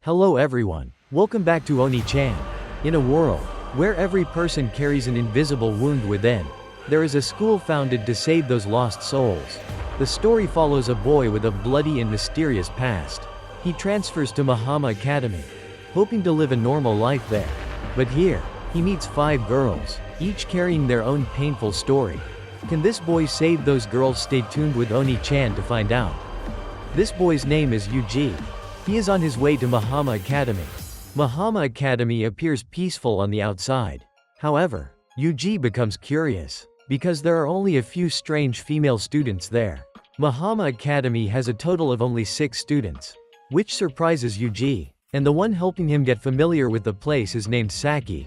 Hello everyone. Welcome back to Oni-chan. In a world where every person carries an invisible wound within, there is a school founded to save those lost souls. The story follows a boy with a bloody and mysterious past. He transfers to Mahama Academy, hoping to live a normal life there. But here, he meets 5 girls, each carrying their own painful story. Can this boy save those girls? Stay tuned with Oni-chan to find out. This boy's name is Yuji. He is on his way to Mahama Academy. Mahama Academy appears peaceful on the outside. However, Yuji becomes curious, because there are only a few strange female students there. Mahama Academy has a total of only 6 students, which surprises Yuji, and the one helping him get familiar with the place is named Saki.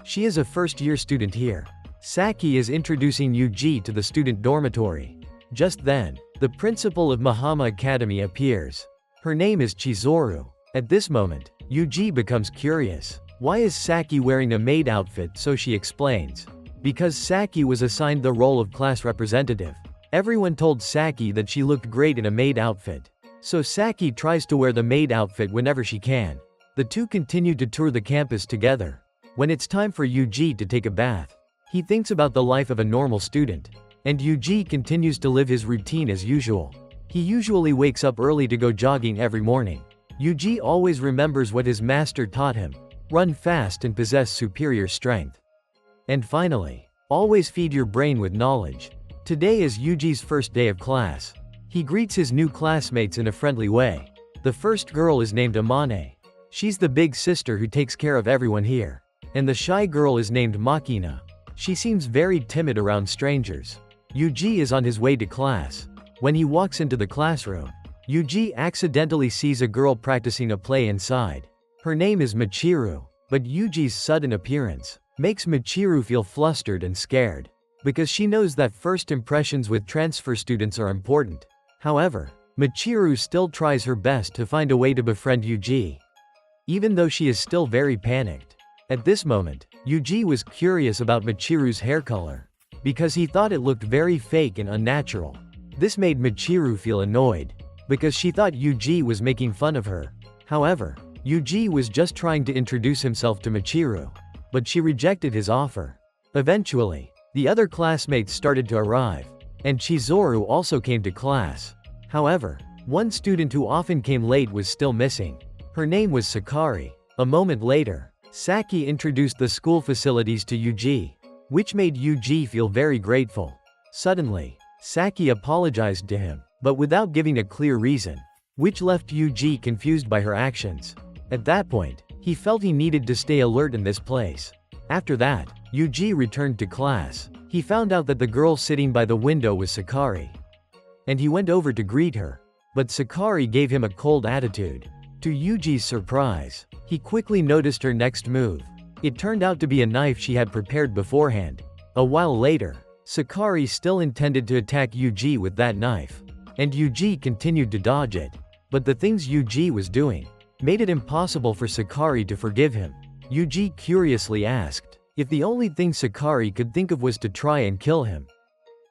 She is a first-year student here. Saki is introducing Yuji to the student dormitory. Just then, the principal of Mahama Academy appears. Her name is Chizuru. At this moment, Yuji becomes curious. Why is Saki wearing a maid outfit? So she explains. Because Saki was assigned the role of class representative. Everyone told Saki that she looked great in a maid outfit. So Saki tries to wear the maid outfit whenever she can. The two continue to tour the campus together. When it's time for Yuji to take a bath, he thinks about the life of a normal student. And Yuji continues to live his routine as usual. He usually wakes up early to go jogging every morning. Yuji always remembers what his master taught him: run fast and possess superior strength. And finally, always feed your brain with knowledge. Today is Yuji's first day of class. He greets his new classmates in a friendly way. The first girl is named Amane. She's the big sister who takes care of everyone here. And the shy girl is named Makina. She seems very timid around strangers. Yuji is on his way to class. When he walks into the classroom, Yuji accidentally sees a girl practicing a play inside. Her name is Michiru, but Yuji's sudden appearance makes Michiru feel flustered and scared, because she knows that first impressions with transfer students are important. However, Michiru still tries her best to find a way to befriend Yuji, even though she is still very panicked. At this moment, Yuji was curious about Michiru's hair color, because he thought it looked very fake and unnatural. This made Michiru feel annoyed, because she thought Yuji was making fun of her. However, Yuji was just trying to introduce himself to Michiru, but she rejected his offer. Eventually, the other classmates started to arrive, and Chizuru also came to class. However, one student who often came late was still missing. Her name was Sakari. A moment later, Saki introduced the school facilities to Yuji, which made Yuji feel very grateful. Suddenly, Saki apologized to him, but without giving a clear reason, which left Yuji confused by her actions. At that point, he felt he needed to stay alert in this place. After that, Yuji returned to class. He found out that the girl sitting by the window was Sakari, and he went over to greet her, but Sakari gave him a cold attitude. To Yuji's surprise, he quickly noticed her next move. It turned out to be a knife she had prepared beforehand. A while later, Sakari still intended to attack Yuji with that knife, and Yuji continued to dodge it. But the things Yuji was doing made it impossible for Sakari to forgive him. Yuji curiously asked if the only thing Sakari could think of was to try and kill him.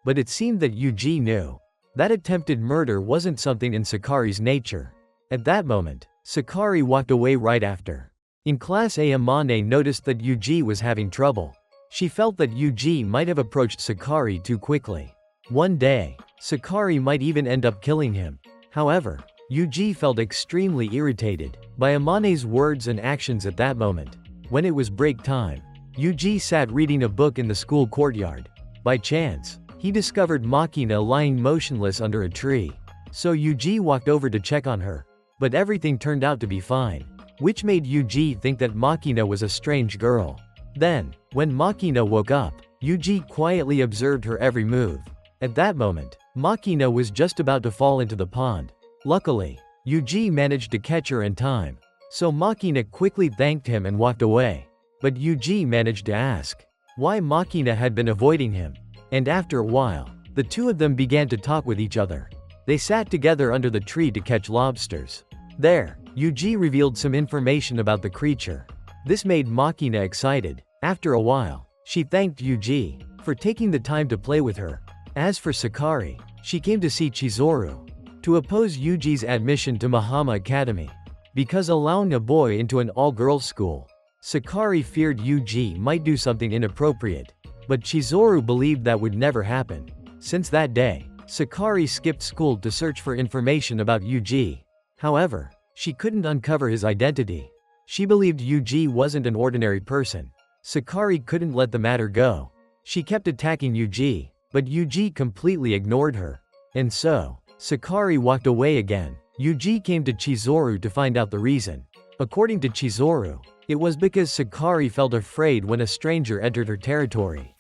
But it seemed that Yuji knew that attempted murder wasn't something in Sakari's nature. At that moment, Sakari walked away right after. In class A, Amane noticed that Yuji was having trouble. She felt that Yuji might have approached Sakari too quickly. One day, Sakari might even end up killing him. However, Yuji felt extremely irritated by Amane's words and actions at that moment. When it was break time, Yuji sat reading a book in the school courtyard. By chance, he discovered Makina lying motionless under a tree. So Yuji walked over to check on her, but everything turned out to be fine, which made Yuji think that Makina was a strange girl. Then, when Makina woke up, Yuji quietly observed her every move. At that moment, Makina was just about to fall into the pond. Luckily, Yuji managed to catch her in time. So Makina quickly thanked him and walked away. But Yuji managed to ask why Makina had been avoiding him. And after a while, the two of them began to talk with each other. They sat together under the tree to catch lobsters. There, Yuji revealed some information about the creature. This made Makina excited. After a while, she thanked Yuji for taking the time to play with her. As for Sakari, she came to see Chizuru to oppose Yuji's admission to Mahama Academy. because allowing a boy into an all-girls school, Sakari feared Yuji might do something inappropriate. But Chizuru believed that would never happen. Since that day, Sakari skipped school to search for information about Yuji. However, she couldn't uncover his identity. She believed Yuji wasn't an ordinary person. Sakari couldn't let the matter go. She kept attacking Yuji, but Yuji completely ignored her. And so, Sakari walked away again. Yuji came to Chizuru to find out the reason. According to Chizuru, it was because Sakari felt afraid when a stranger entered her territory.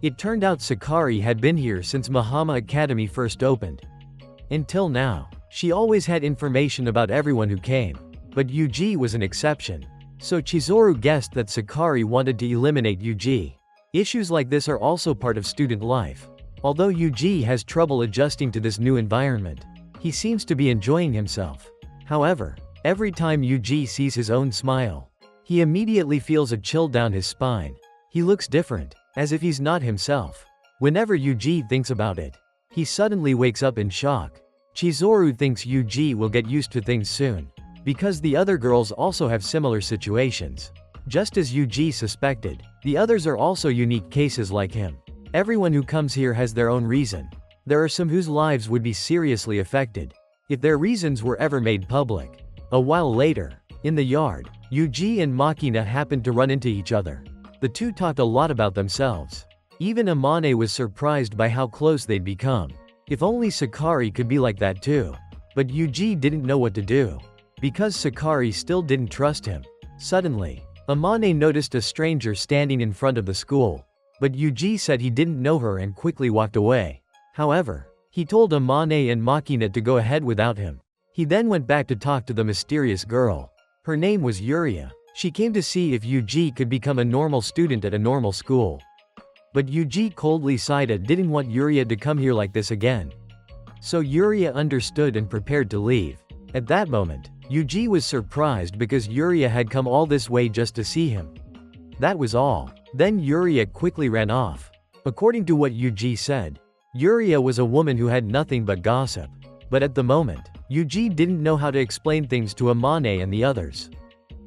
It turned out Sakari had been here since Mahama Academy first opened. Until now, she always had information about everyone who came. But Yuji was an exception. So Chizuru guessed that Sakari wanted to eliminate Yuji. Issues like this are also part of student life. Although Yuji has trouble adjusting to this new environment, he seems to be enjoying himself. However, every time Yuji sees his own smile, he immediately feels a chill down his spine. He looks different, as if he's not himself. Whenever Yuji thinks about it, he suddenly wakes up in shock. Chizuru thinks Yuji will get used to things soon, because the other girls also have similar situations. Just as Yuji suspected, the others are also unique cases like him. Everyone who comes here has their own reason. There are some whose lives would be seriously affected if their reasons were ever made public. A while later, in the yard, Yuji and Makina happened to run into each other. The two talked a lot about themselves. Even Amane was surprised by how close they'd become. If only Sakari could be like that too. But Yuji didn't know what to do, because Sakari still didn't trust him. Suddenly, Amane noticed a stranger standing in front of the school. But Yuji said he didn't know her and quickly walked away. However, he told Amane and Makina to go ahead without him. He then went back to talk to the mysterious girl. Her name was Yuria. She came to see if Yuji could become a normal student at a normal school. But Yuji coldly sighed and didn't want Yuria to come here like this again. So Yuria understood and prepared to leave. At that moment, Yuji was surprised because Yuria had come all this way just to see him. That was all. Then Yuria quickly ran off. According to what Yuji said, Yuria was a woman who had nothing but gossip. But at the moment, Yuji didn't know how to explain things to Amane and the others.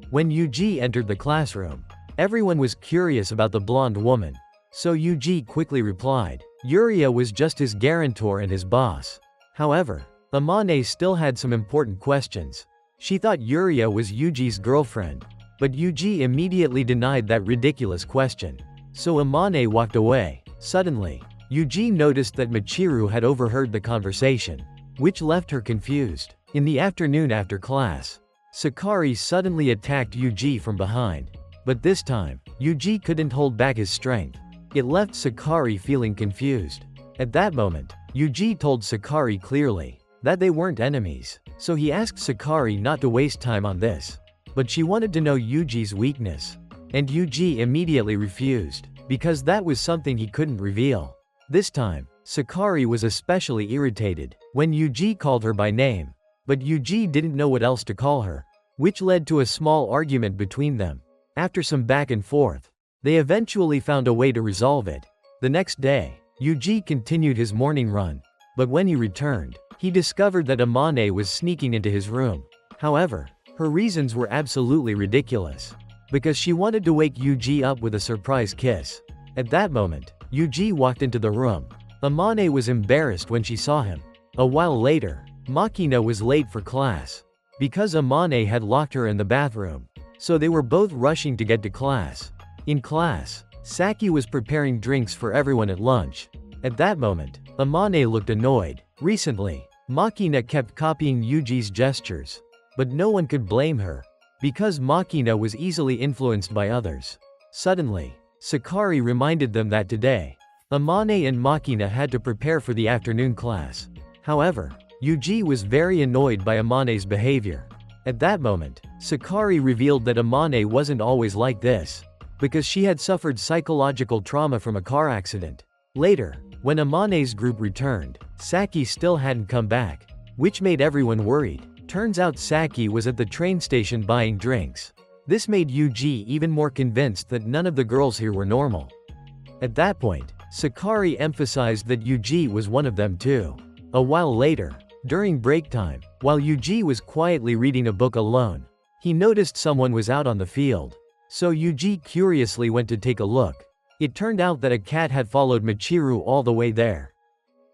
When Yuji entered the classroom, everyone was curious about the blonde woman. So Yuji quickly replied. Yuria was just his guarantor and his boss. However, Amane still had some important questions. She thought Yuria was Yuji's girlfriend. But Yuji immediately denied that ridiculous question. So Amane walked away. Suddenly, Yuji noticed that Michiru had overheard the conversation, which left her confused. In the afternoon after class, Sakari suddenly attacked Yuji from behind. But this time, Yuji couldn't hold back his strength. It left Sakari feeling confused. At that moment, Yuji told Sakari clearly that they weren't enemies. So he asked Sakari not to waste time on this. But she wanted to know Yuji's weakness. And Yuji immediately refused, because that was something he couldn't reveal. This time, Sakari was especially irritated when Yuji called her by name. But Yuji didn't know what else to call her, which led to a small argument between them. After some back and forth, they eventually found a way to resolve it. The next day, Yuji continued his morning run. But when he returned, he discovered that Amane was sneaking into his room. However, her reasons were absolutely ridiculous. Because she wanted to wake Yuji up with a surprise kiss. At that moment, Yuji walked into the room. Amane was embarrassed when she saw him. A while later, Makina was late for class. Because Amane had locked her in the bathroom. So they were both rushing to get to class. In class, Saki was preparing drinks for everyone at lunch. At that moment, Amane looked annoyed. Recently, Makina kept copying Yuji's gestures. But no one could blame her, because Makina was easily influenced by others. Suddenly, Sakari reminded them that today, Amane and Makina had to prepare for the afternoon class. However, Yuji was very annoyed by Amane's behavior. At that moment, Sakari revealed that Amane wasn't always like this, because she had suffered psychological trauma from a car accident. Later, when Amane's group returned, Saki still hadn't come back, which made everyone worried. Turns out Saki was at the train station buying drinks. This made Yuji even more convinced that none of the girls here were normal. At that point, Sakari emphasized that Yuji was one of them too. A while later, During break time, while Yuji was quietly reading a book alone, he noticed someone was out on the field. So Yuji curiously went to take a look. It turned out that a cat had followed Michiru all the way there.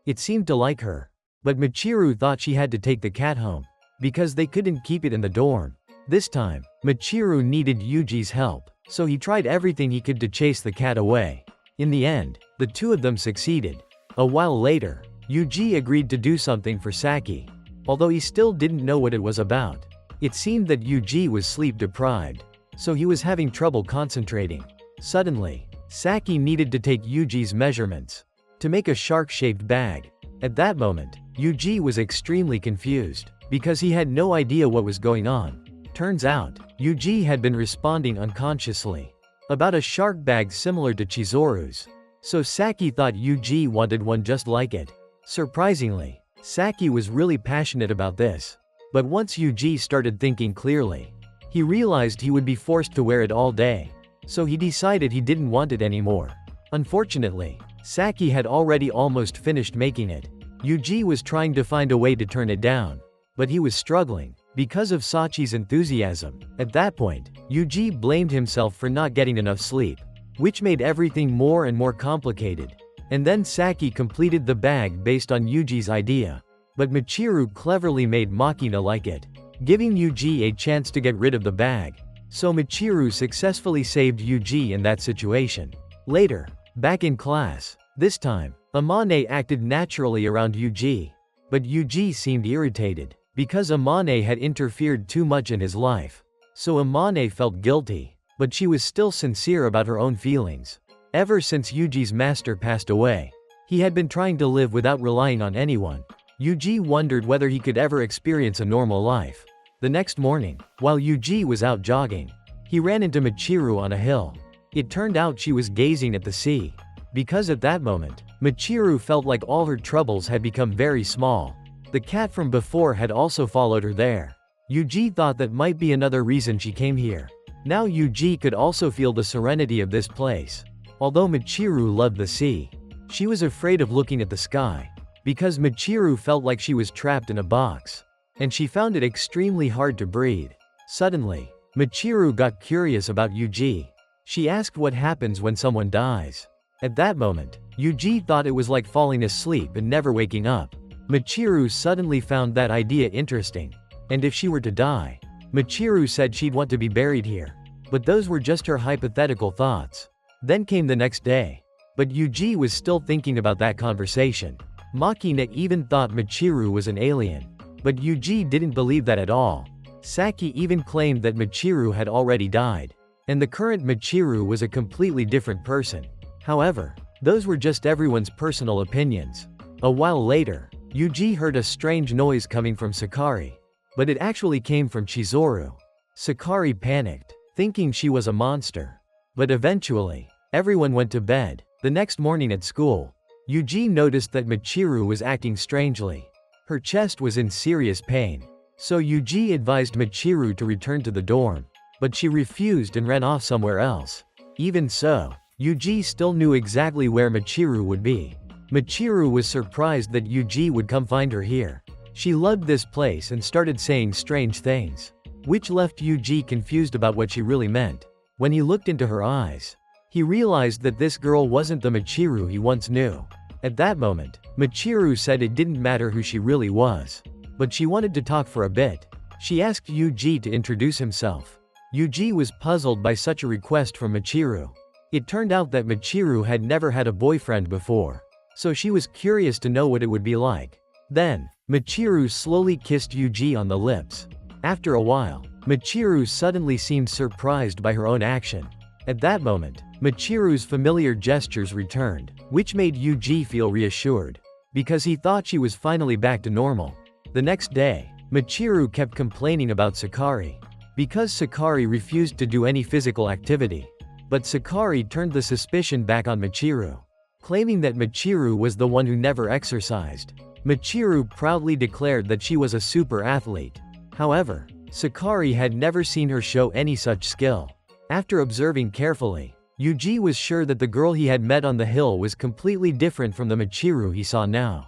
It seemed to like her. But Michiru thought she had to take the cat home, because they couldn't keep it in the dorm. This time, Michiru needed Yuji's help, so he tried everything he could to chase the cat away. In the end, the two of them succeeded. A while later, Yuji agreed to do something for Saki, although he still didn't know what it was about. It seemed that Yuji was sleep deprived, so he was having trouble concentrating. Suddenly, Saki needed to take Yuji's measurements to make a shark-shaped bag. At that moment, Yuji was extremely confused, because he had no idea what was going on. Turns out, Yuji had been responding unconsciously about a shark bag similar to Chizoru's. So Saki thought Yuji wanted one just like it. Surprisingly, Saki was really passionate about this. But once Yuji started thinking clearly, he realized he would be forced to wear it all day. So he decided he didn't want it anymore. Unfortunately, Saki had already almost finished making it. Yuji was trying to find a way to turn it down, but he was struggling because of Sachi's enthusiasm. At that point, Yuji blamed himself for not getting enough sleep, which made everything more and more complicated. And then Saki completed the bag based on Yuji's idea. But Michiru cleverly made Makina like it, giving Yuji a chance to get rid of the bag. So Michiru successfully saved Yuji in that situation. Later, back in class, this time, Amane acted naturally around Yuji. But Yuji seemed irritated, because Amane had interfered too much in his life. So Amane felt guilty, but she was still sincere about her own feelings. Ever since Yuji's master passed away, he had been trying to live without relying on anyone. Yuji wondered whether he could ever experience a normal life. The next morning, while Yuji was out jogging, he ran into Michiru on a hill. It turned out she was gazing at the sea. Because at that moment, Michiru felt like all her troubles had become very small. The cat from before had also followed her there. Yuji thought that might be another reason she came here. Now Yuji could also feel the serenity of this place. Although Michiru loved the sea, she was afraid of looking at the sky, because Michiru felt like she was trapped in a box, and she found it extremely hard to breathe. Suddenly, Michiru got curious about Yuji. She asked what happens when someone dies. At that moment, Yuji thought it was like falling asleep and never waking up. Michiru suddenly found that idea interesting. And if she were to die, Michiru said she'd want to be buried here. But those were just her hypothetical thoughts. Then came the next day. But Yuji was still thinking about that conversation. Makina even thought Michiru was an alien. But Yuji didn't believe that at all. Saki even claimed that Michiru had already died. And the current Michiru was a completely different person. However, those were just everyone's personal opinions. A while later, Yuji heard a strange noise coming from Sakari. But it actually came from Chizoru. Sakari panicked, thinking she was a monster. But eventually, everyone went to bed. The next morning at school, Yuji noticed that Michiru was acting strangely. Her chest was in serious pain. So Yuji advised Michiru to return to the dorm. But she refused and ran off somewhere else. Even so, Yuji still knew exactly where Michiru would be. Michiru was surprised that Yuji would come find her here. She loved this place and started saying strange things, which left Yuji confused about what she really meant. When he looked into her eyes, he realized that this girl wasn't the Michiru he once knew. At that moment, Michiru said it didn't matter who she really was, but she wanted to talk for a bit. She asked Yuji to introduce himself. Yuji was puzzled by such a request from Michiru. It turned out that Michiru had never had a boyfriend before, so she was curious to know what it would be like. Then, Michiru slowly kissed Yuji on the lips. After a while, Michiru suddenly seemed surprised by her own action. At that moment, Michiru's familiar gestures returned, which made Yuji feel reassured, because he thought she was finally back to normal. The next day, Michiru kept complaining about Sakari, because Sakari refused to do any physical activity. But Sakari turned the suspicion back on Michiru, claiming that Michiru was the one who never exercised. Michiru proudly declared that she was a super athlete. However, Sakari had never seen her show any such skill. After observing carefully, Yuji was sure that the girl he had met on the hill was completely different from the Michiru he saw now.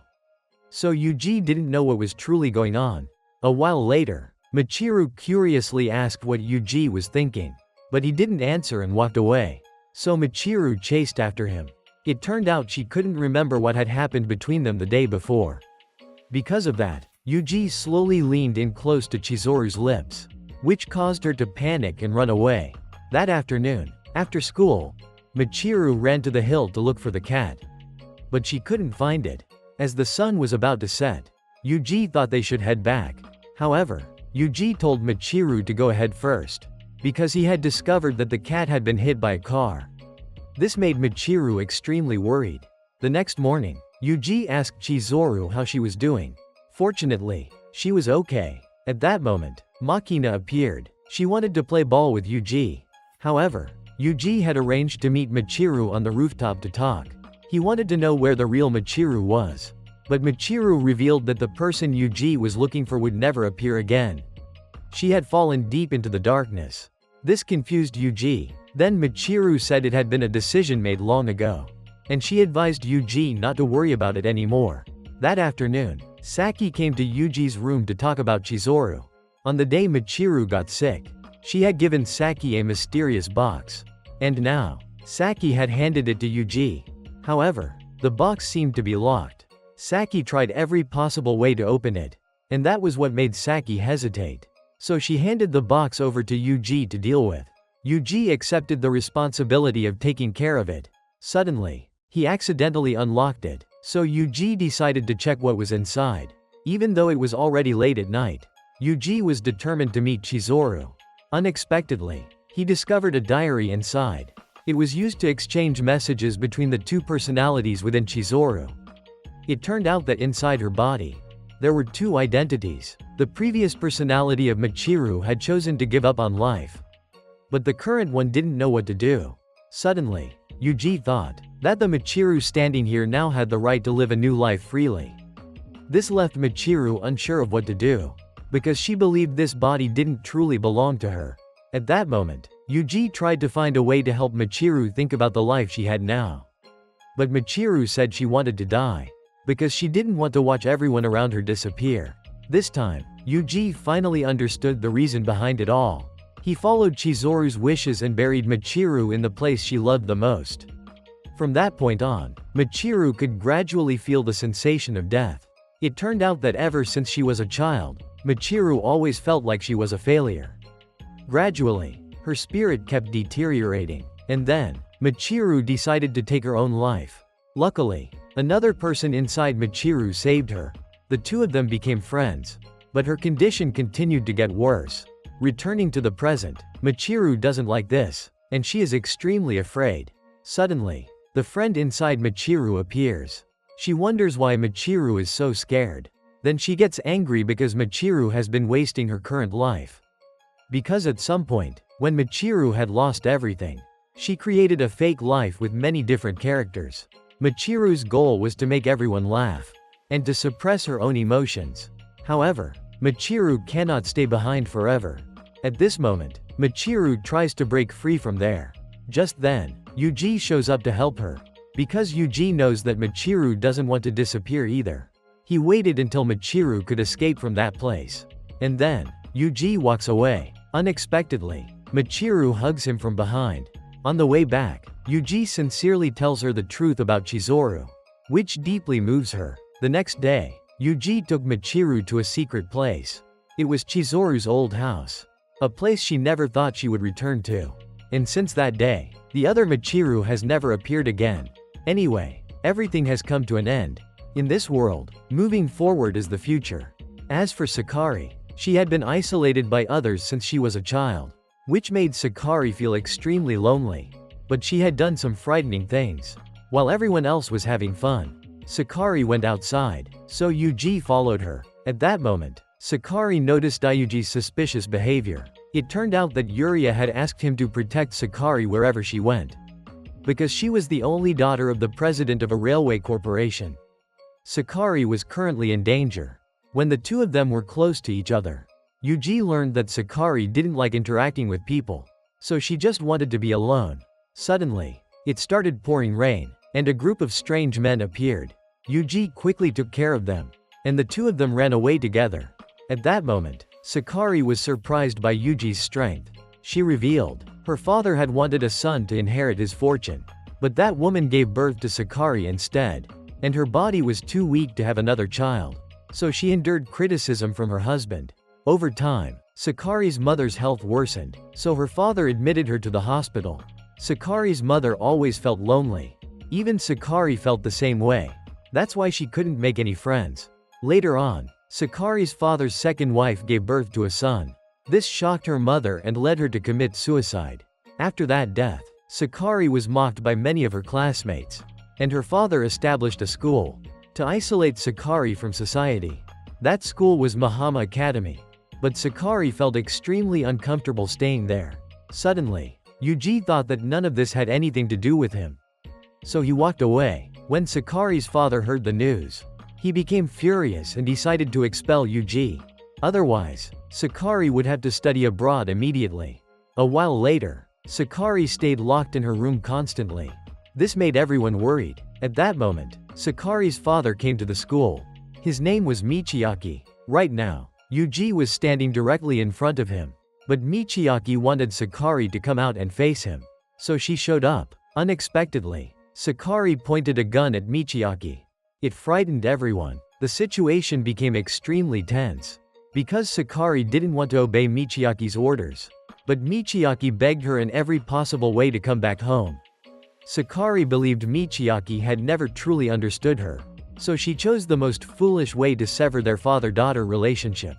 So Yuji didn't know what was truly going on. A while later, Michiru curiously asked what Yuji was thinking. But he didn't answer and walked away. So Michiru chased after him. It turned out she couldn't remember what had happened between them the day before. Because of that, Yuji slowly leaned in close to Chizoru's lips, which caused her to panic and run away. That afternoon, after school, Michiru ran to the hill to look for the cat. But she couldn't find it. As the sun was about to set, Yuji thought they should head back. However, Yuji told Michiru to go ahead first, because he had discovered that the cat had been hit by a car. This made Michiru extremely worried. The next morning, Yuji asked Chizoru how she was doing. Fortunately, she was okay. At that moment, Makina appeared. She wanted to play ball with Yuji. However, Yuji had arranged to meet Michiru on the rooftop to talk. He wanted to know where the real Michiru was. But Michiru revealed that the person Yuji was looking for would never appear again. She had fallen deep into the darkness. This confused Yuji. Then Michiru said it had been a decision made long ago. And she advised Yuji not to worry about it anymore. That afternoon, Saki came to Yuji's room to talk about Chizoru. On the day Michiru got sick, she had given Saki a mysterious box. And now, Saki had handed it to Yuji. However, the box seemed to be locked. Saki tried every possible way to open it. And that was what made Saki hesitate. So she handed the box over to Yuji to deal with. Yuji accepted the responsibility of taking care of it. Suddenly, he accidentally unlocked it, so Yuji decided to check what was inside. Even though it was already late at night, Yuji was determined to meet Chizoru. Unexpectedly, he discovered a diary inside. It was used to exchange messages between the two personalities within Chizoru. It turned out that inside her body, there were two identities. The previous personality of Michiru had chosen to give up on life. But the current one didn't know what to do. Suddenly, Yuji thought that the Michiru standing here now had the right to live a new life freely. This left Michiru unsure of what to do, because she believed this body didn't truly belong to her. At that moment, Yuji tried to find a way to help Michiru think about the life she had now. But Michiru said she wanted to die, because she didn't want to watch everyone around her disappear. This time, Yuji finally understood the reason behind it all. He followed Chizoru's wishes and buried Michiru in the place she loved the most. From that point on, Michiru could gradually feel the sensation of death. It turned out that ever since she was a child, Michiru always felt like she was a failure. Gradually, her spirit kept deteriorating, and then, Michiru decided to take her own life. Luckily, another person inside Michiru saved her. The two of them became friends. But her condition continued to get worse. Returning to the present, Michiru doesn't like this, and she is extremely afraid. Suddenly, the friend inside Michiru appears. She wonders why Michiru is so scared. Then she gets angry because Michiru has been wasting her current life. Because at some point, when Michiru had lost everything, she created a fake life with many different characters. Michiru's goal was to make everyone laugh, and to suppress her own emotions. However, Michiru cannot stay behind forever. At this moment, Michiru tries to break free from there. Just then, Yuji shows up to help her. Because Yuji knows that Michiru doesn't want to disappear either. He waited until Michiru could escape from that place. And then, Yuji walks away. Unexpectedly, Michiru hugs him from behind. On the way back, Yuji sincerely tells her the truth about Chizoru, which deeply moves her. The next day, Yuji took Michiru to a secret place. It was Chizoru's old house. A place she never thought she would return to. And since that day, the other Michiru has never appeared again. Anyway, everything has come to an end. In this world, moving forward is the future. As for Sakari, she had been isolated by others since she was a child, which made Sakari feel extremely lonely. But she had done some frightening things. While everyone else was having fun, Sakari went outside, so Yuji followed her. At that moment, Sakari noticed Yuji's suspicious behavior. It turned out that Yuria had asked him to protect Sakari wherever she went, because she was the only daughter of the president of a railway corporation. Sakari was currently in danger. When the two of them were close to each other, Yuji learned that Sakari didn't like interacting with people, so she just wanted to be alone. Suddenly, it started pouring rain, and a group of strange men appeared. Yuji quickly took care of them, and the two of them ran away together. At that moment, Sakari was surprised by Yuji's strength. She revealed, her father had wanted a son to inherit his fortune. But that woman gave birth to Sakari instead, and her body was too weak to have another child. So she endured criticism from her husband. Over time, Sakari's mother's health worsened, so her father admitted her to the hospital. Sakari's mother always felt lonely. Even Sakari felt the same way. That's why she couldn't make any friends. Later on, Sakari's father's second wife gave birth to a son. This shocked her mother and led her to commit suicide. After that death, Sakari was mocked by many of her classmates, and her father established a school to isolate Sakari from society. That school was Mahama Academy. But Sakari felt extremely uncomfortable staying there. Suddenly, Yuji thought that none of this had anything to do with him. So he walked away. When Sakari's father heard the news, he became furious and decided to expel Yuji. Otherwise, Sakari would have to study abroad immediately. A while later, Sakari stayed locked in her room constantly. This made everyone worried. At that moment, Sakari's father came to the school. His name was Michiaki. Right now, Yuji was standing directly in front of him. But Michiaki wanted Sakari to come out and face him. So she showed up. Unexpectedly, Sakari pointed a gun at Michiaki. It frightened everyone. The situation became extremely tense. Because Sakari didn't want to obey Michiaki's orders. But Michiaki begged her in every possible way to come back home. Sakari believed Michiaki had never truly understood her. So she chose the most foolish way to sever their father-daughter relationship.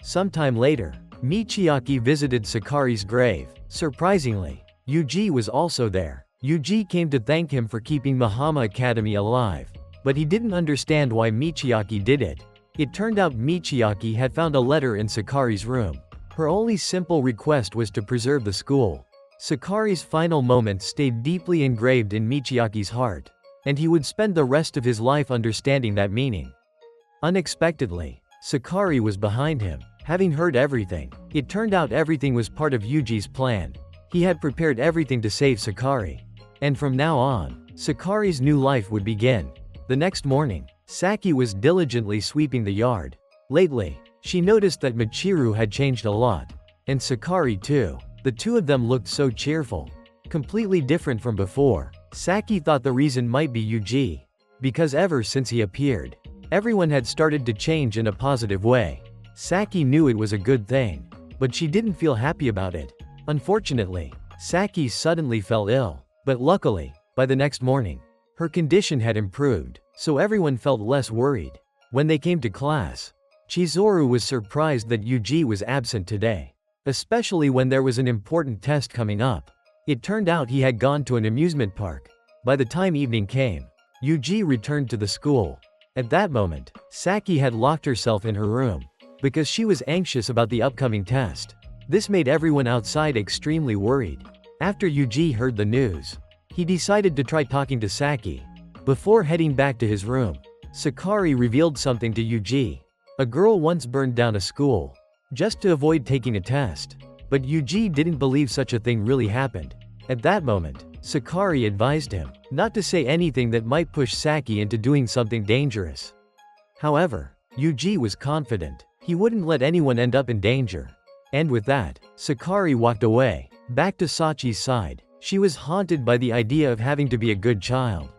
Sometime later, Michiaki visited Sakari's grave. Surprisingly, Yuji was also there. Yuji came to thank him for keeping Mahama Academy alive. But he didn't understand why Michiaki did it. It turned out Michiaki had found a letter in Sakari's room. Her only simple request was to preserve the school. Sakari's final moments stayed deeply engraved in Michiaki's heart, and he would spend the rest of his life understanding that meaning. Unexpectedly, Sakari was behind him. Having heard everything, it turned out everything was part of Yuji's plan. He had prepared everything to save Sakari. And from now on, Sakari's new life would begin. The next morning, Saki was diligently sweeping the yard. Lately, she noticed that Michiru had changed a lot. And Sakari too. The two of them looked so cheerful. Completely different from before. Saki thought the reason might be Yuji. Because ever since he appeared, everyone had started to change in a positive way. Saki knew it was a good thing. But she didn't feel happy about it. Unfortunately, Saki suddenly fell ill. But luckily, by the next morning, her condition had improved, so everyone felt less worried. When they came to class, Chizuru was surprised that Yuji was absent today. Especially when there was an important test coming up. It turned out he had gone to an amusement park. By the time evening came, Yuji returned to the school. At that moment, Saki had locked herself in her room, because she was anxious about the upcoming test. This made everyone outside extremely worried. After Yuji heard the news, he decided to try talking to Saki. Before heading back to his room, Sakari revealed something to Yuji. A girl once burned down a school, just to avoid taking a test. But Yuji didn't believe such a thing really happened. At that moment, Sakari advised him not to say anything that might push Saki into doing something dangerous. However, Yuji was confident he wouldn't let anyone end up in danger. And with that, Sakari walked away. Back to Sachi's side, she was haunted by the idea of having to be a good child.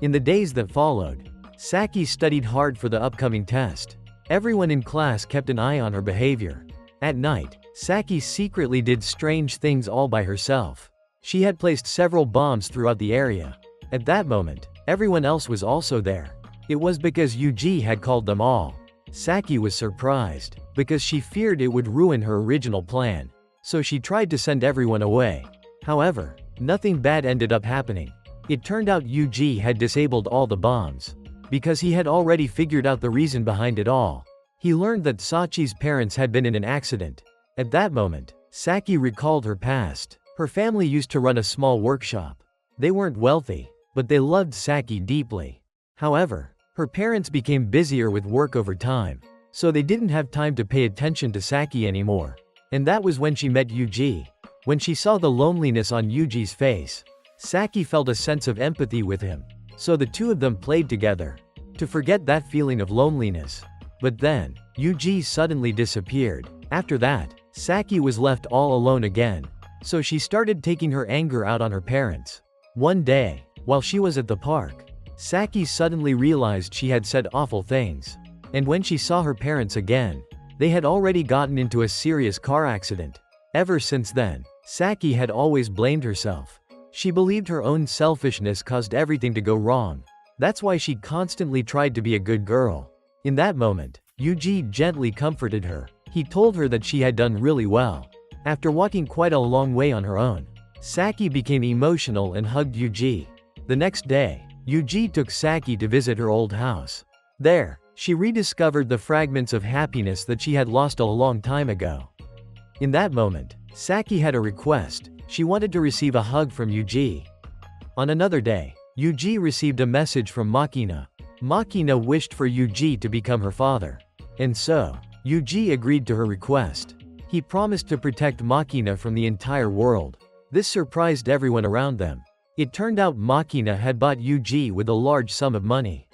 In the days that followed, Saki studied hard for the upcoming test. Everyone in class kept an eye on her behavior. At night, Saki secretly did strange things all by herself. She had placed several bombs throughout the area. At that moment, everyone else was also there. It was because Yuji had called them all. Saki was surprised, because she feared it would ruin her original plan. So she tried to send everyone away. However, nothing bad ended up happening. It turned out Yuji had disabled all the bombs. Because he had already figured out the reason behind it all. He learned that Sachi's parents had been in an accident. At that moment, Saki recalled her past. Her family used to run a small workshop. They weren't wealthy, but they loved Saki deeply. However, her parents became busier with work over time, so they didn't have time to pay attention to Saki anymore. And that was when she met Yuji. When she saw the loneliness on Yuji's face, Saki felt a sense of empathy with him. So the two of them played together. to forget that feeling of loneliness. But then, Yuji suddenly disappeared. After that, Saki was left all alone again. So she started taking her anger out on her parents. One day, while she was at the park, Saki suddenly realized she had said awful things. And when she saw her parents again, they had already gotten into a serious car accident. Ever since then, Saki had always blamed herself. She believed her own selfishness caused everything to go wrong. That's why she constantly tried to be a good girl. In that moment, Yuji gently comforted her. He told her that she had done really well. After walking quite a long way on her own, Saki became emotional and hugged Yuji. The next day, Yuji took Saki to visit her old house. There, she rediscovered the fragments of happiness that she had lost a long time ago. In that moment, Saki had a request. She wanted to receive a hug from Yuji. On another day, Yuji received a message from Makina. Makina wished for Yuji to become her father. And so, Yuji agreed to her request. He promised to protect Makina from the entire world. This surprised everyone around them. It turned out Makina had bought Yuji with a large sum of money.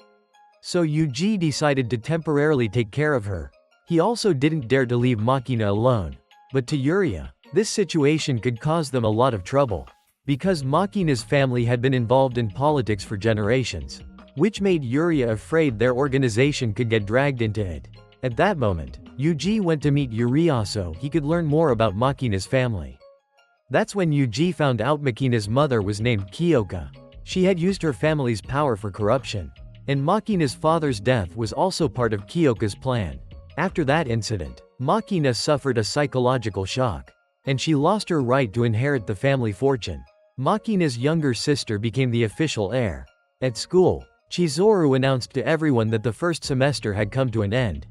So Yuji decided to temporarily take care of her. He also didn't dare to leave Makina alone. But to Yuria, this situation could cause them a lot of trouble. Because Makina's family had been involved in politics for generations, which made Yuria afraid their organization could get dragged into it. At that moment, Yuji went to meet Yuria so he could learn more about Makina's family. That's when Yuji found out Makina's mother was named Kyoka. She had used her family's power for corruption. And Makina's father's death was also part of Kyoka's plan. After that incident, Makina suffered a psychological shock. And she lost her right to inherit the family fortune. Makina's younger sister became the official heir. At school, Chizuru announced to everyone that the first semester had come to an end.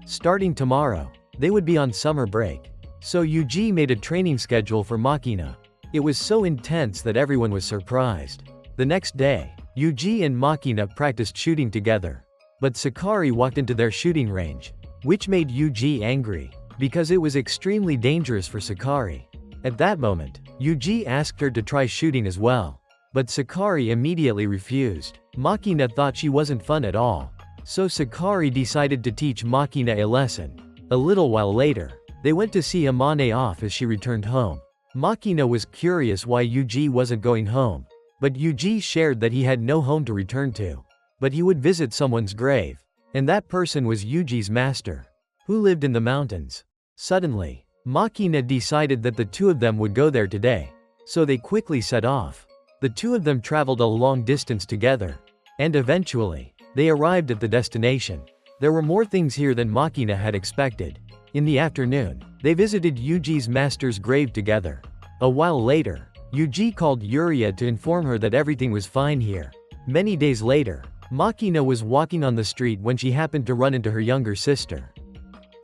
Starting tomorrow, they would be on summer break. So Yuji made a training schedule for Makina. It was so intense that everyone was surprised. The next day, Yuji and Makina practiced shooting together. But Sakari walked into their shooting range, which made Yuji angry, because it was extremely dangerous for Sakari. At that moment, Yuji asked her to try shooting as well. But Sakari immediately refused. Makina thought she wasn't fun at all. So Sakari decided to teach Makina a lesson. A little while later, they went to see Amane off as she returned home. Makina was curious why Yuji wasn't going home. But Yuji shared that he had no home to return to. But he would visit someone's grave. And that person was Yuji's master, who lived in the mountains. Suddenly, Makina decided that the two of them would go there today. So they quickly set off. The two of them traveled a long distance together. And eventually, they arrived at the destination. There were more things here than Makina had expected. In the afternoon, they visited Yuji's master's grave together. A while later, Yuji called Yuria to inform her that everything was fine here. Many days later, Makina was walking on the street when she happened to run into her younger sister.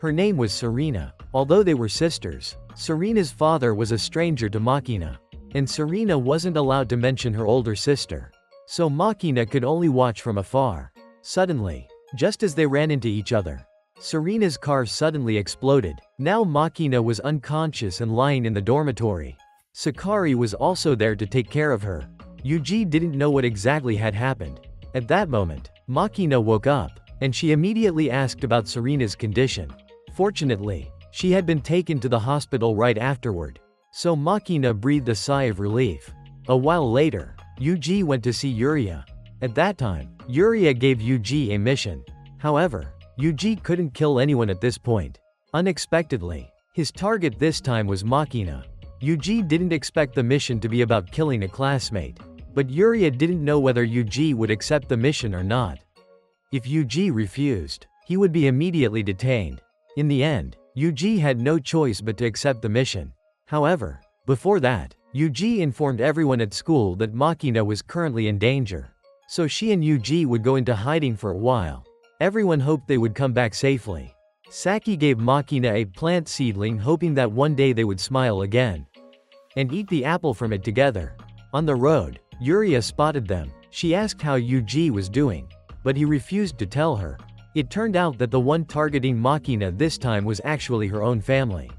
Her name was Serena. Although they were sisters, Serena's father was a stranger to Makina. And Serena wasn't allowed to mention her older sister. So Makina could only watch from afar. Suddenly, just as they ran into each other, Serena's car suddenly exploded. Now Makina was unconscious and lying in the dormitory. Sakari was also there to take care of her. Yuji didn't know what exactly had happened. At that moment, Makina woke up, and she immediately asked about Serena's condition. Fortunately, she had been taken to the hospital right afterward. So Makina breathed a sigh of relief. A while later, Yuji went to see Yuria. At that time, Yuria gave Yuji a mission. However, Yuji couldn't kill anyone at this point. Unexpectedly, his target this time was Makina. Yuji didn't expect the mission to be about killing a classmate. But Yuria didn't know whether Yuji would accept the mission or not. If Yuji refused, he would be immediately detained. In the end, Yuji had no choice but to accept the mission. However, before that, Yuji informed everyone at school that Makina was currently in danger. So she and Yuji would go into hiding for a while. Everyone hoped they would come back safely. Saki gave Makina a plant seedling hoping that one day they would smile again and eat the apple from it together. On the road, Yuria spotted them. She asked how Yuji was doing, but he refused to tell her. It turned out that the one targeting Makina this time was actually her own family.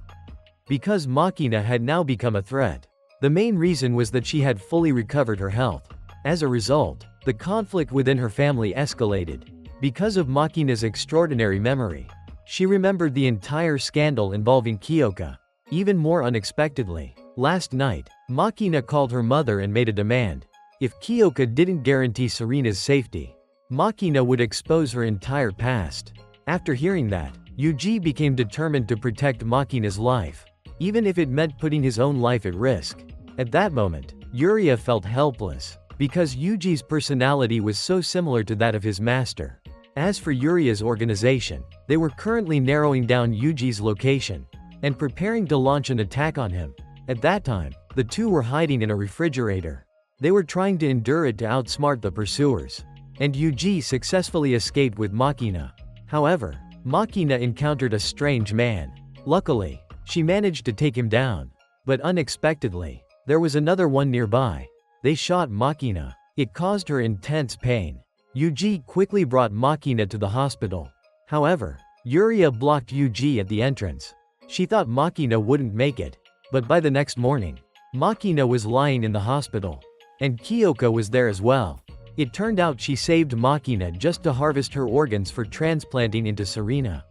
Because Makina had now become a threat. The main reason was that she had fully recovered her health. As a result, the conflict within her family escalated. Because of Makina's extraordinary memory, she remembered the entire scandal involving Kyoka. Even more unexpectedly, last night, Makina called her mother and made a demand. If Kyoka didn't guarantee Serena's safety, Makina would expose her entire past. After hearing that, Yuji became determined to protect Makina's life, even if it meant putting his own life at risk. At that moment, Yuria felt helpless, because Yuji's personality was so similar to that of his master. As for Yuria's organization, they were currently narrowing down Yuji's location, and preparing to launch an attack on him. At that time, the two were hiding in a refrigerator. They were trying to endure it to outsmart the pursuers, and Yuji successfully escaped with Makina. However, Makina encountered a strange man. Luckily, she managed to take him down. But unexpectedly, there was another one nearby. They shot Makina. It caused her intense pain. Yuji quickly brought Makina to the hospital. However, Yuria blocked Yuji at the entrance. She thought Makina wouldn't make it. But by the next morning, Makina was lying in the hospital. And Kyoka was there as well. It turned out she saved Makina just to harvest her organs for transplanting into Serena.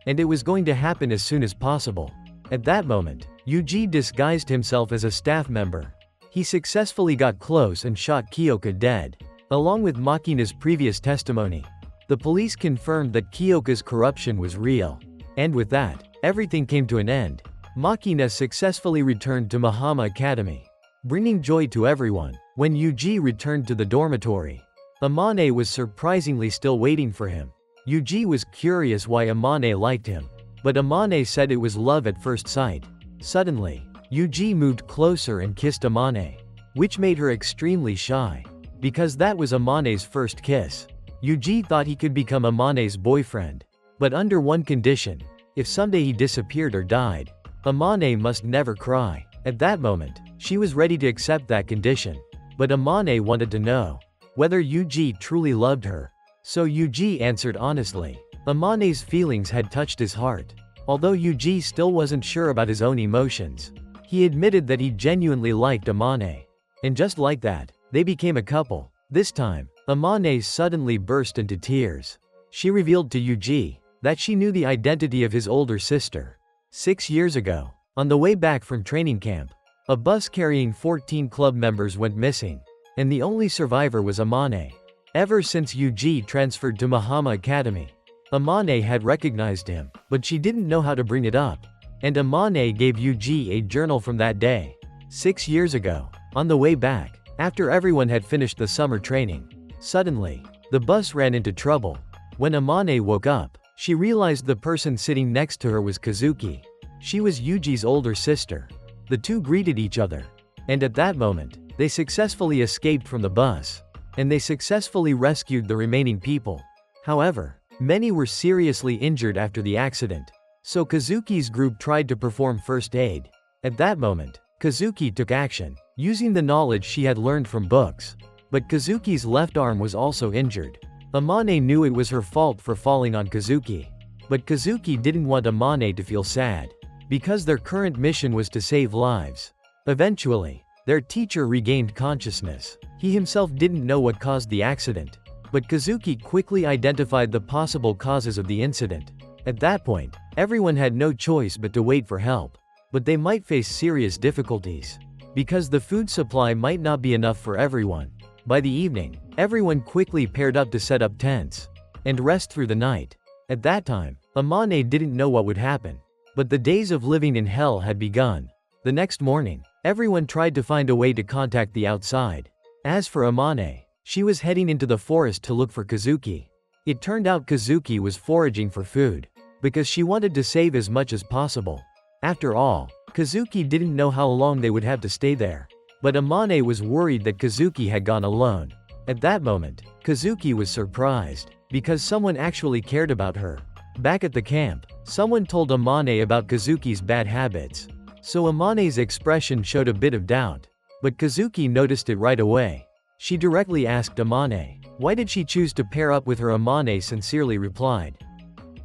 And it was going to happen as soon as possible. At that moment, Yuji disguised himself as a staff member. He successfully got close and shot Kyoka dead. Along with Makina's previous testimony, the police confirmed that Kyoka's corruption was real. And with that, everything came to an end. Makina successfully returned to Mahama Academy, bringing joy to everyone. When Yuji returned to the dormitory, Amane was surprisingly still waiting for him. Yuji was curious why Amane liked him, but Amane said it was love at first sight. Suddenly, Yuji moved closer and kissed Amane, which made her extremely shy, because that was Amane's first kiss. Yuji thought he could become Amane's boyfriend, but under one condition: if someday he disappeared or died, Amane must never cry. At that moment, she was ready to accept that condition. But Amane wanted to know whether Yuji truly loved her. So Yuji answered honestly. Amane's feelings had touched his heart. Although Yuji still wasn't sure about his own emotions, he admitted that he genuinely liked Amane. And just like that, they became a couple. This time, Amane suddenly burst into tears. She revealed to Yuji that she knew the identity of his older sister. 6 years ago, on the way back from training camp, a bus carrying 14 club members went missing, and the only survivor was Amane. Ever since Yuji transferred to Mahama Academy, Amane had recognized him, but she didn't know how to bring it up. And Amane gave Yuji a journal from that day. 6 years ago, on the way back, after everyone had finished the summer training, suddenly, the bus ran into trouble. When Amane woke up, she realized the person sitting next to her was Kazuki. She was Yuji's older sister. The two greeted each other, and at that moment, they successfully escaped from the bus, and they successfully rescued the remaining people. However, many were seriously injured after the accident, so Kazuki's group tried to perform first aid. At that moment, Kazuki took action, using the knowledge she had learned from books. But Kazuki's left arm was also injured. Amane knew it was her fault for falling on Kazuki. But Kazuki didn't want Amane to feel sad, because their current mission was to save lives. Eventually, their teacher regained consciousness. He himself didn't know what caused the accident, but Kazuki quickly identified the possible causes of the incident. At that point, everyone had no choice but to wait for help. But they might face serious difficulties, because the food supply might not be enough for everyone. By the evening, everyone quickly paired up to set up tents and rest through the night. At that time, Amane didn't know what would happen. But the days of living in hell had begun. The next morning, everyone tried to find a way to contact the outside. As for Amane, she was heading into the forest to look for Kazuki. It turned out Kazuki was foraging for food, because she wanted to save as much as possible. After all, Kazuki didn't know how long they would have to stay there. But Amane was worried that Kazuki had gone alone. At that moment, Kazuki was surprised, because someone actually cared about her. Back at the camp, someone told Amane about Kazuki's bad habits. So Amane's expression showed a bit of doubt. But Kazuki noticed it right away. She directly asked Amane, why did she choose to pair up with her? Amane sincerely replied,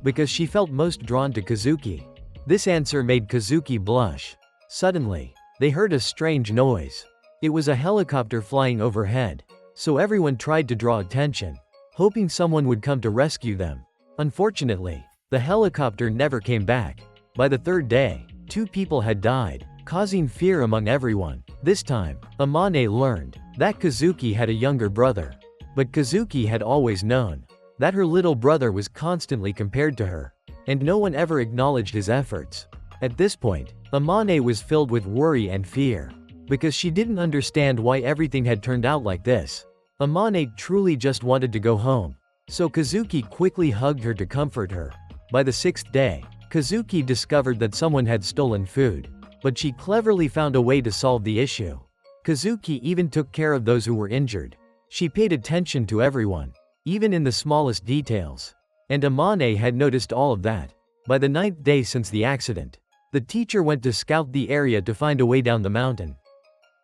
because she felt most drawn to Kazuki. This answer made Kazuki blush. Suddenly, they heard a strange noise. It was a helicopter flying overhead. So everyone tried to draw attention. hoping someone would come to rescue them. Unfortunately, the helicopter never came back. By the third day, 2 people had died, causing fear among everyone. This time, Amane learned that Kazuki had a younger brother. But Kazuki had always known that her little brother was constantly compared to her, and no one ever acknowledged his efforts. At this point, Amane was filled with worry and fear, because she didn't understand why everything had turned out like this. Amane truly just wanted to go home, so Kazuki quickly hugged her to comfort her. By the 6th day, Kazuki discovered that someone had stolen food, but she cleverly found a way to solve the issue. Kazuki even took care of those who were injured. She paid attention to everyone, even in the smallest details. And Amane had noticed all of that. By the 9th day since the accident, the teacher went to scout the area to find a way down the mountain.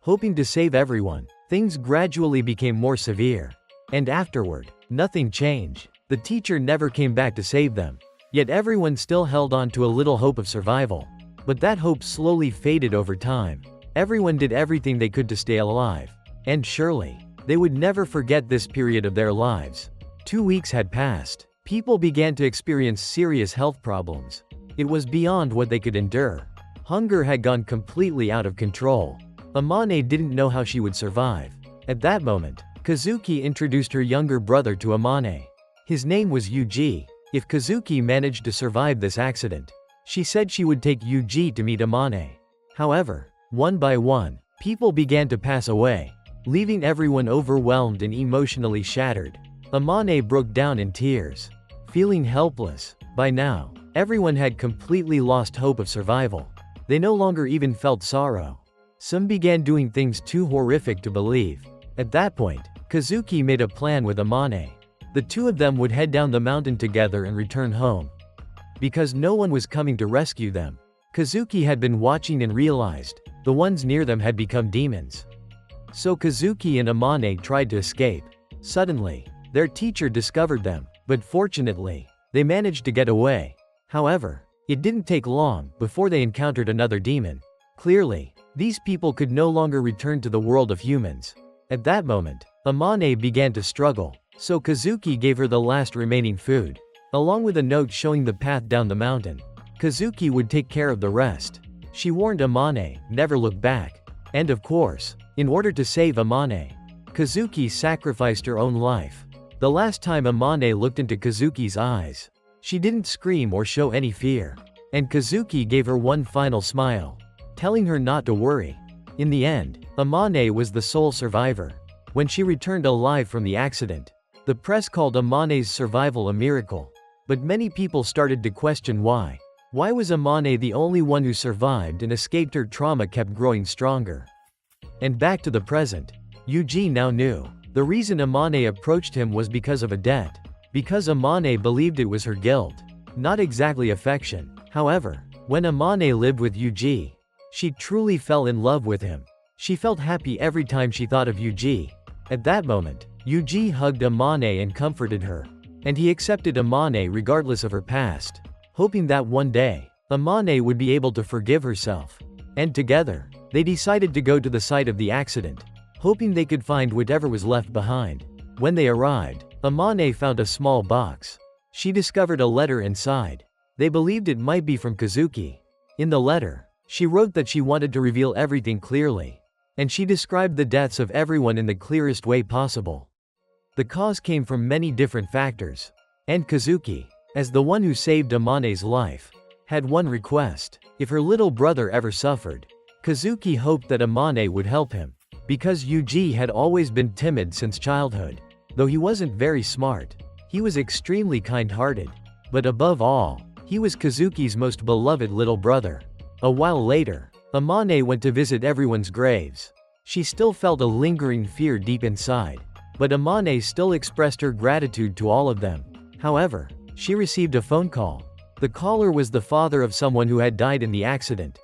Hoping to save everyone, things gradually became more severe. And afterward, nothing changed. The teacher never came back to save them. Yet everyone still held on to a little hope of survival. But that hope slowly faded over time. Everyone did everything they could to stay alive. And surely, they would never forget this period of their lives. 2 weeks had passed. People began to experience serious health problems. It was beyond what they could endure. Hunger had gone completely out of control. Amane didn't know how she would survive. At that moment, Kazuki introduced her younger brother to Amane. His name was Yuji. If Kazuki managed to survive this accident, she said she would take Yuji to meet Amane. However, one by one, people began to pass away, leaving everyone overwhelmed and emotionally shattered. Amane broke down in tears, feeling helpless. By now, everyone had completely lost hope of survival. They no longer even felt sorrow. Some began doing things too horrific to believe. At that point, Kazuki made a plan with Amane. The 2 of them would head down the mountain together and return home. Because no one was coming to rescue them, Kazuki had been watching and realized the ones near them had become demons. So Kazuki and Amane tried to escape. Suddenly, their teacher discovered them, but fortunately, they managed to get away. However, it didn't take long before they encountered another demon. Clearly, these people could no longer return to the world of humans. At that moment, Amane began to struggle, so Kazuki gave her the last remaining food, along with a note showing the path down the mountain. Kazuki would take care of the rest. She warned Amane, never look back. And of course, in order to save Amane, Kazuki sacrificed her own life. The last time Amane looked into Kazuki's eyes, she didn't scream or show any fear. And Kazuki gave her one final smile, telling her not to worry. In the end, Amane was the sole survivor. When she returned alive from the accident, the press called Amane's survival a miracle. But many people started to question why. Why was Amane the only one who survived and escaped? Her trauma kept growing stronger. And back to the present, Yuji now knew. The reason Amane approached him was because of a debt. Because Amane believed it was her guilt, not exactly affection. However, when Amane lived with Yuji, she truly fell in love with him. She felt happy every time she thought of Yuji. At that moment, Yuji hugged Amane and comforted her. And he accepted Amane regardless of her past, hoping that one day, Amane would be able to forgive herself. And together, they decided to go to the site of the accident, hoping they could find whatever was left behind. When they arrived, Amane found a small box. She discovered a letter inside. They believed it might be from Kazuki. In the letter, she wrote that she wanted to reveal everything clearly. And she described the deaths of everyone in the clearest way possible. The cause came from many different factors. And Kazuki, as the one who saved Amane's life, had one request. If her little brother ever suffered, Kazuki hoped that Amane would help him. Because Yuji had always been timid since childhood. Though he wasn't very smart, he was extremely kind-hearted. But above all, he was Kazuki's most beloved little brother. A while later, Amane went to visit everyone's graves. She still felt a lingering fear deep inside. But Amane still expressed her gratitude to all of them. However, she received a phone call. The caller was the father of someone who had died in the accident.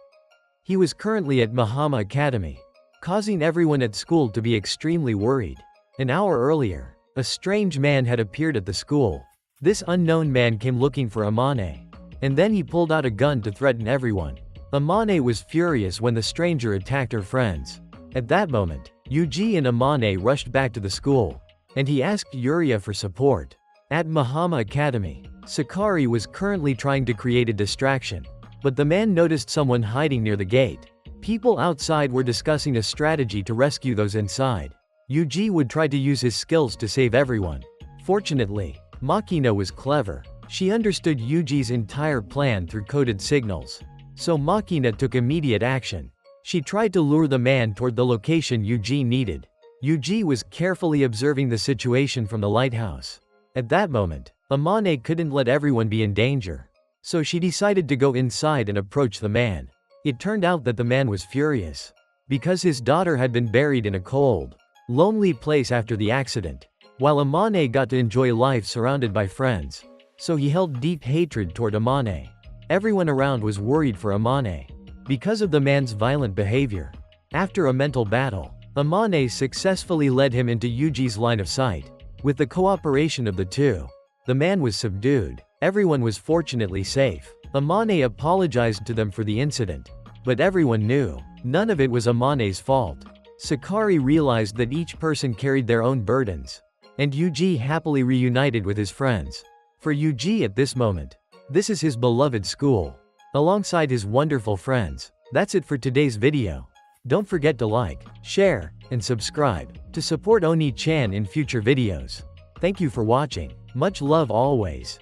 He was currently at Mahama Academy, causing everyone at school to be extremely worried. An hour earlier, a strange man had appeared at the school. This unknown man came looking for Amane. And then he pulled out a gun to threaten everyone. Amane was furious when the stranger attacked her friends. At that moment, Yuji and Amane rushed back to the school. and he asked Yuria for support. At Mahama Academy, Sakari was currently trying to create a distraction, but the man noticed someone hiding near the gate. People outside were discussing a strategy to rescue those inside. Yuji would try to use his skills to save everyone. Fortunately, Makina was clever. She understood Yuji's entire plan through coded signals. So Makina took immediate action. She tried to lure the man toward the location Yuji needed. Yuji was carefully observing the situation from the lighthouse. At that moment, Amane couldn't let everyone be in danger. So she decided to go inside and approach the man. It turned out that the man was furious. Because his daughter had been buried in a cold, lonely place after the accident, while Amane got to enjoy life surrounded by friends. So he held deep hatred toward Amane. Everyone around was worried for Amane because of the man's violent behavior. After a mental battle, Amane successfully led him into Yuji's line of sight. With the cooperation of the two, the man was subdued. Everyone was fortunately safe. Amane apologized to them for the incident, but everyone knew none of it was Amane's fault. Sakari realized that each person carried their own burdens, and Yuji happily reunited with his friends. For Yuji at this moment, this is his beloved school, alongside his wonderful friends. That's it for today's video. Don't forget to like, share, and subscribe to support Oni-chan in future videos. Thank you for watching. Much love always.